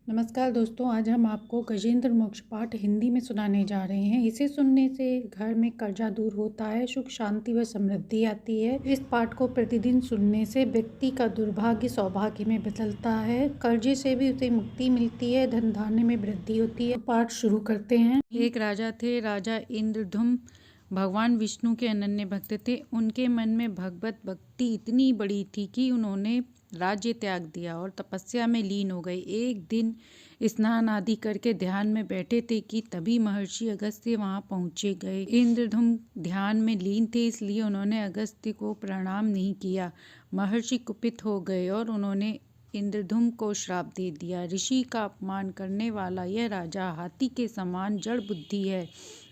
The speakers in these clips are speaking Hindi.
नमस्कार दोस्तों, आज हम आपको गजेंद्र मोक्ष पाठ हिंदी में सुनाने जा रहे हैं। इसे सुनने से घर में कर्जा दूर होता है, सुख शांति व समृद्धि आती है। इस पाठ को प्रतिदिन सुनने से व्यक्ति का दुर्भाग्य सौभाग्य में बदलता है, कर्जे से भी उसे मुक्ति मिलती है, धन धान्य में वृद्धि होती है। तो पाठ शुरू करते हैं। एक राजा थे, राजा इंद्रधुम भगवान विष्णु के अनन्य भक्त थे। उनके मन में भगवत भक्ति इतनी बड़ी थी कि उन्होंने राज्य त्याग दिया और तपस्या में लीन हो गए। एक दिन स्नान आदि करके ध्यान में बैठे थे कि तभी महर्षि अगस्त्य वहां पहुंचे गए। इंद्रधुम ध्यान में लीन थे, इसलिए उन्होंने अगस्त्य को प्रणाम नहीं किया। महर्षि कुपित हो गए और उन्होंने इंद्रधुम को श्राप दे दिया। ऋषि का अपमान करने वाला यह राजा हाथी के समान जड़ बुद्धि है,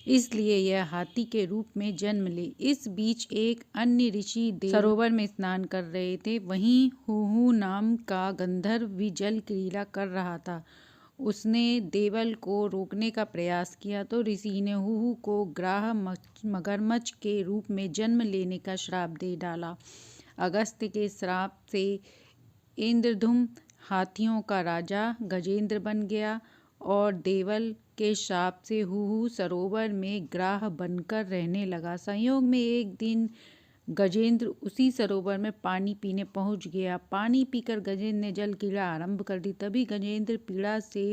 इसलिए यह हाथी के रूप में जन्म ले। इस बीच एक अन्य ऋषि सरोवर में स्नान कर रहे थे। वहीं हुहु नाम का गंधर्व भी जल क्रीड़ा कर रहा था। उसने देवल को रोकने का प्रयास किया तो ऋषि ने हुहु को ग्राह मगरमच्छ के रूप में जन्म लेने का श्राप दे डाला। अगस्त्य के श्राप से इंद्रधुम हाथियों का राजा गजेंद्र बन गया और देवल के शाप से हुहु सरोवर में ग्राह बनकर रहने लगा। संयोग में एक दिन गजेंद्र उसी सरोवर में पानी पीने पहुंच गया। पानी पीकर गजेंद्र ने जल क्रीड़ा आरंभ कर दी। तभी गजेंद्र पीड़ा से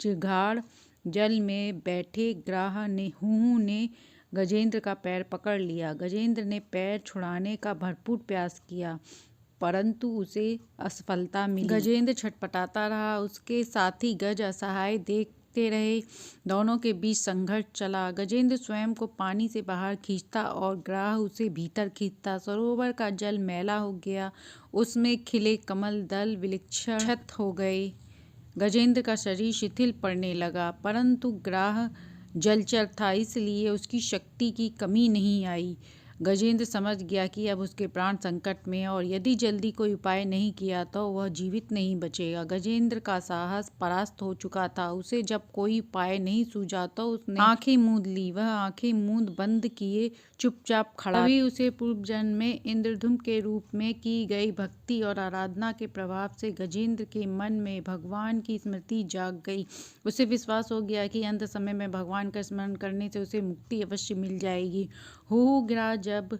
चिघाड़ जल में बैठे ग्राह ने हुहु ने गजेंद्र का पैर पकड़ लिया। गजेंद्र ने पैर छुड़ाने का भरपूर प्रयास किया, परंतु उसे असफलता मिली। गजेंद्र छटपटाता रहा, उसके साथी गज असहाय देखते रहे। दोनों के बीच संघर्ष चला। गजेंद्र स्वयं को पानी से बाहर खींचता और ग्राह उसे भीतर खींचता। सरोवर का जल मैला हो गया, उसमें खिले कमल दल विलक्षण हो गए। गजेंद्र का शरीर शिथिल पड़ने लगा, परंतु ग्राह जलचर था, इसलिए उसकी शक्ति की कमी नहीं आई। गजेंद्र समझ गया कि अब उसके प्राण संकट में हैं और यदि जल्दी कोई उपाय नहीं किया तो वह जीवित नहीं बचेगा। गजेंद्र का साहस परास्त हो चुका था। उसे जब कोई उपाय नहीं सूझा तो उसने आंखें मूंद ली। वह आंखें मूंद बंद किए चुपचाप खड़ा। तभी उसे पूर्व जन्म में इंद्रधुम के रूप में की गई भक्ति और आराधना के प्रभाव से गजेंद्र के मन में भगवान की स्मृति जाग गई। उसे विश्वास हो गया कि अंत समय में भगवान का स्मरण करने से उसे मुक्ति अवश्य मिल जाएगी। हुहु ग्राह जब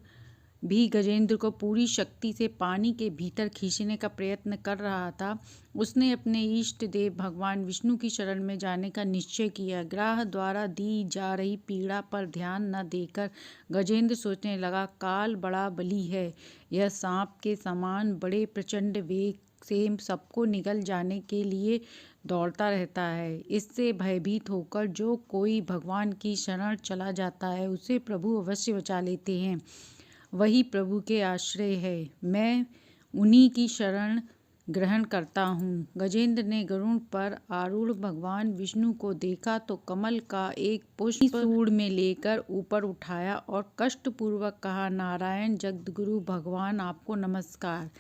भी गजेंद्र को पूरी शक्ति से पानी के भीतर खींचने का प्रयत्न कर रहा था, उसने अपने इष्ट देव भगवान विष्णु की शरण में जाने का निश्चय किया। ग्राह द्वारा दी जा रही पीड़ा पर ध्यान न देकर गजेंद्र सोचने लगा, काल बड़ा बली है। यह सांप के समान बड़े प्रचंड वेग से सबको निगल जाने के लिए दौड़ता रहता है। इससे भयभीत होकर जो कोई भगवान की शरण चला जाता है, उसे प्रभु अवश्य बचा लेते हैं। वही प्रभु के आश्रय है। मैं उन्हीं की शरण ग्रहण करता हूँ। गजेंद्र ने गरुड़ पर आरूढ़ भगवान विष्णु को देखा तो कमल का एक पुष्प सूंड में लेकर ऊपर उठाया और कष्टपूर्वक कहा, नारायण जगद्गुरु भगवान, आपको नमस्कार।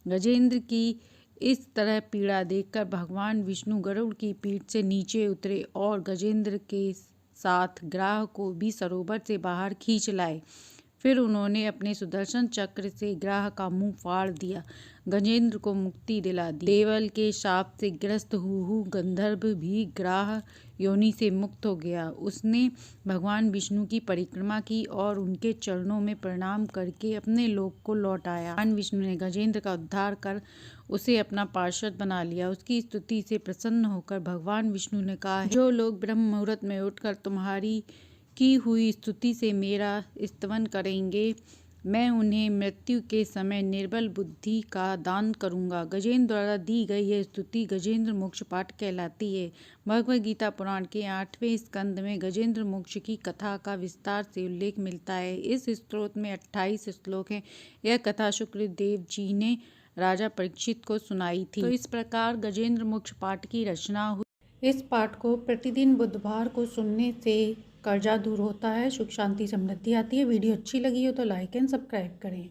गजेंद्र की इस तरह पीड़ा देखकर भगवान विष्णु गरुड़ की पीठ से नीचे उतरे और गजेंद्र के साथ ग्राह को भी सरोवर से बाहर खींच लाए। फिर उन्होंने अपने सुदर्शन चक्र से ग्राह का मुंह फाड़ दिया। गजेंद्र को मुक्ति दिला दी। देवल के शाप से ग्रस्त हुहु गंधर्व भी ग्राह योनि से मुक्त हो गया। उसने भगवान विष्णु की परिक्रमा की और उनके चरणों में प्रणाम करके अपने लोक को लौट आया। भगवान विष्णु ने गजेंद्र का उद्धार कर उसे अपना पार्षद बना लिया। उसकी स्तुति से प्रसन्न होकर भगवान विष्णु ने कहा, जो लोग ब्रह्म मुहूर्त में उठकर तुम्हारी की हुई स्तुति से मेरा स्तवन करेंगे, मैं उन्हें मृत्यु के समय निर्बल बुद्धि का दान करूंगा। गजेंद्र द्वारा दी गई यह स्तुति गजेंद्र मोक्ष पाठ कहलाती है। भगवद गीता पुराण के 8वें स्कंद में गजेंद्र मोक्ष की कथा का विस्तार से उल्लेख मिलता है। इस स्तोत्र में 28 श्लोक हैं। यह कथा शुक्रदेव जी ने राजा परीक्षित को सुनाई थी। तो इस प्रकार गजेंद्र मोक्ष पाठ की रचना हुई। इस पाठ को प्रतिदिन बुधवार को सुनने से कर्जा दूर होता है, सुख शांति समृद्धि आती है। वीडियो अच्छी लगी हो तो लाइक एंड सब्सक्राइब करें।